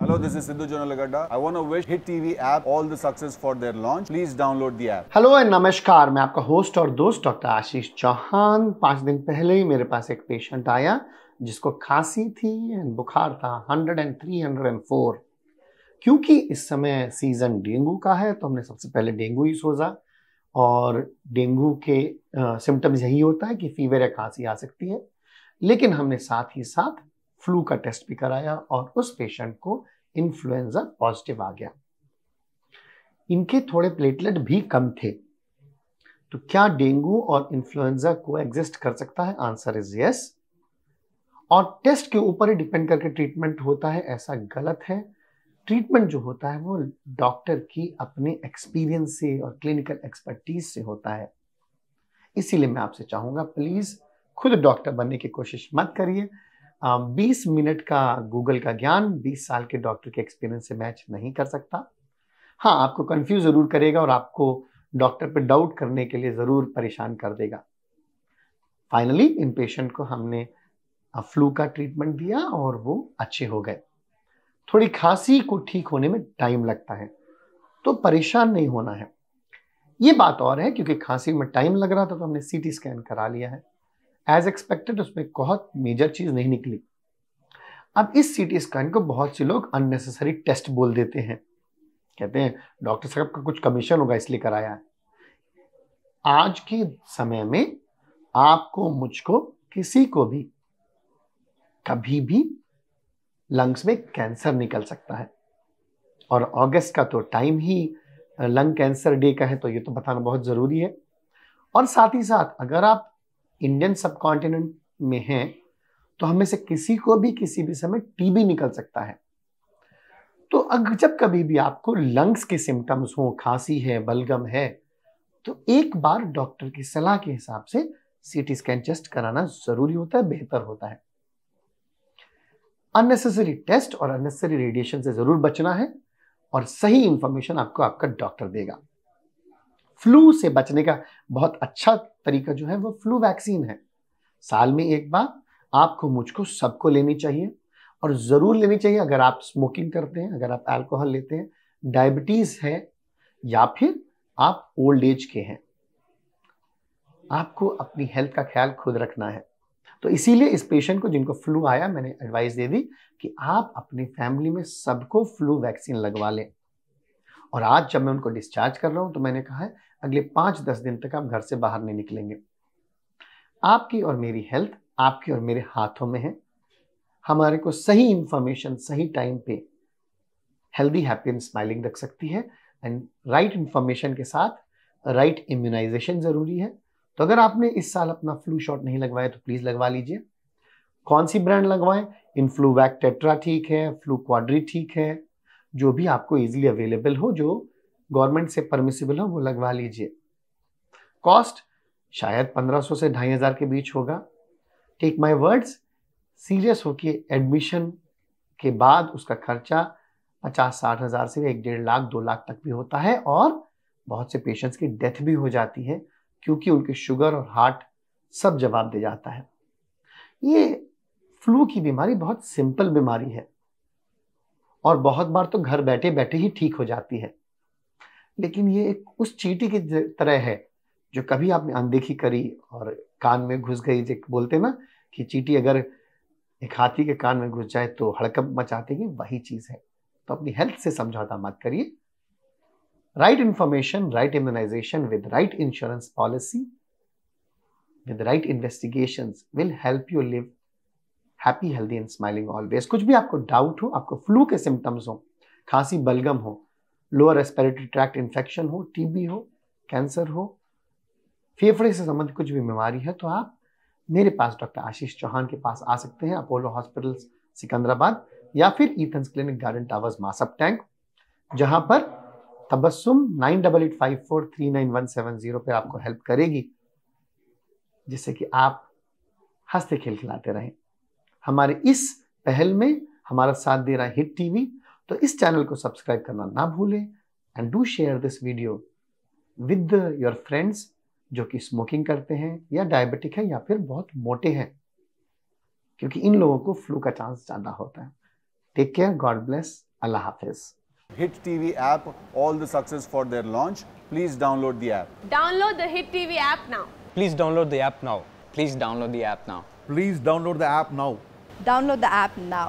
Hello, this is Sidhu Jonalagada. I want to wish Hit TV app all the success for their launch. Please download the app. Hello and नमस्कार, मैं आपका host और दोस्त doctor Ashish Chauhan. 5 दिन पहले ही मेरे पास एक पेशेंट आया जिसको खांसी थी एंड बुखार था 103, 104। क्योंकि इस समय सीजन डेंगू का है तो हमने सबसे पहले डेंगू ही सोचा, और डेंगू के सिम्टम्स यही होता है कि फीवर या खांसी आ सकती है, लेकिन हमने साथ ही साथ फ्लू का टेस्ट भी कराया और उस पेशेंट को इन्फ्लुएंजा पॉजिटिव आ गया। इनके थोड़े प्लेटलेट भी कम थे। तो क्या डेंगू और इन्फ्लुएंजा को एग्जिस्ट कर सकता है? Answer is yes. और टेस्ट के ऊपर ही डिपेंड करके ट्रीटमेंट होता है, ऐसा गलत है। ट्रीटमेंट जो होता है वो डॉक्टर की अपने एक्सपीरियंस से और क्लिनिकल एक्सपर्टीज से होता है। इसीलिए मैं आपसे चाहूंगा, प्लीज खुद डॉक्टर बनने की कोशिश मत करिए। 20 मिनट का गूगल का ज्ञान 20 साल के डॉक्टर के एक्सपीरियंस से मैच नहीं कर सकता। हाँ, आपको कंफ्यूज जरूर करेगा और आपको डॉक्टर पे डाउट करने के लिए जरूर परेशान कर देगा। फाइनली इन पेशेंट को हमने फ्लू का ट्रीटमेंट दिया और वो अच्छे हो गए। थोड़ी खांसी को ठीक होने में टाइम लगता है, तो परेशान नहीं होना है। ये बात और है, क्योंकि खांसी में टाइम लग रहा था तो हमने सीटी स्कैन करा लिया है। एज एक्सपेक्टेड उसमें बहुत मेजर चीज नहीं निकली। अब इस सीटी स्कैन को बहुत से लोग अननेसेसरी टेस्ट बोल देते हैं, कहते हैं डॉक्टर साहब का कुछ कमीशन होगा इसलिए कराया है। आज के समय में आपको, मुझको, किसी को भी कभी भी लंग्स में कैंसर निकल सकता है, और अगस्त का तो टाइम ही लंग कैंसर डे का है, तो ये तो बताना बहुत जरूरी है। और साथ ही साथ अगर आप इंडियन सबकॉन्टिनेंट में हैं तो हमें से किसी को भी किसी भी समय टीबी निकल सकता है। तो अगर जब कभी भी आपको लंग्स के सिम्टम्स हो, खांसी है, बलगम है, तो एक बार डॉक्टर की सलाह के हिसाब से सीटी स्कैन टेस्ट कराना जरूरी होता है, बेहतर होता है। अननेसेसरी टेस्ट और अननेसेसरी रेडिएशन से जरूर बचना है, और सही इंफॉर्मेशन आपको आपका डॉक्टर देगा। फ्लू से बचने का बहुत अच्छा तरीका जो है वो फ्लू वैक्सीन है। साल में एक बार आपको, मुझको, सबको लेनी चाहिए, और जरूर लेनी चाहिए अगर आप स्मोकिंग करते हैं, अगर आप अल्कोहल लेते हैं, डायबिटीज है, या फिर आप ओल्ड एज के हैं। आपको अपनी हेल्थ का ख्याल खुद रखना है। तो इसीलिए इस पेशेंट को जिनको फ्लू आया, मैंने एडवाइस दे दी कि आप अपनी फैमिली में सबको फ्लू वैक्सीन लगवा लें। और आज जब मैं उनको डिस्चार्ज कर रहा हूं तो मैंने कहा है अगले 5-10 दिन तक आप घर से बाहर नहीं निकलेंगे। आपकी और मेरी हेल्थ आपके और मेरे हाथों में है। हमारे को सही इंफॉर्मेशन सही टाइम पे हेल्दी, हैप्पी एंड स्माइलिंग रख सकती है। एंड राइट इंफॉर्मेशन के साथ राइट इम्यूनाइजेशन जरूरी है। तो अगर आपने इस साल अपना फ्लू शॉट नहीं लगवाया तो प्लीज लगवा लीजिए। कौन सी ब्रांड लगवाएं? इन्फ्लूवैक टेट्रा ठीक है, फ्लू क्वाड्री ठीक है, जो भी आपको इजीली अवेलेबल हो, जो गवर्नमेंट से परमिसिबल हो, वो लगवा लीजिए। कॉस्ट शायद 1500 से 2500 के बीच होगा। टेक माय वर्ड्स, सीरियस होके एडमिशन के बाद उसका खर्चा 50-60 हजार से 1-1.5 लाख 2 लाख तक भी होता है, और बहुत से पेशेंट्स की डेथ भी हो जाती है क्योंकि उनके शुगर और हार्ट सब जवाब दे जाता है। ये फ्लू की बीमारी बहुत सिंपल बीमारी है, और बहुत बार तो घर बैठे बैठे ही ठीक हो जाती है। लेकिन ये एक उस चींटी की तरह है जो कभी आपने अनदेखी करी और कान में घुस गई। जो बोलते ना कि चींटी अगर एक हाथी के कान में घुस जाए तो हड़कंप मचाती, वही चीज है। तो अपनी हेल्थ से समझौता मत करिए। Right information, right immunization with right insurance policy, with right investigations will help you live happy, healthy and smiling always. कुछ भी आपको डाउट हो, आपको फ्लू के सिम्टम्स हो, खांसी, बलगम हो, लोअर रेस्पिरेटरी ट्रैक्ट इन्फेक्शन हो, टीबी हो, कैंसर हो, फेफड़े से संबंधित कुछ भी बीमारी है, तो आप मेरे पास डॉक्टर आशीष चौहान के पास आ सकते हैं, अपोलो हॉस्पिटल सिकंदराबाद, या फिर ईथन्स clinic garden towers Masab tank, जहां पर तबस्सुम 9885439170 पर आपको हेल्प करेगी, जिससे कि आप हंसते खिलखिलाते रहें। हमारे इस पहल में हमारा साथ दे रहा है हिट टीवी, तो इस चैनल को सब्सक्राइब करना ना भूलें, and do share this video with your friends जो कि स्मोकिंग करते हैं या डायबिटिक है या फिर बहुत मोटे हैं, क्योंकि इन लोगों को फ्लू का चांस ज्यादा होता है। Take care, god bless. Allah हाफिज। Hit TV app, all the success for their launch. Please download the app. Download the Hit TV app now. Please download the app now. Please download the app now. Please download the app now. Download the app now.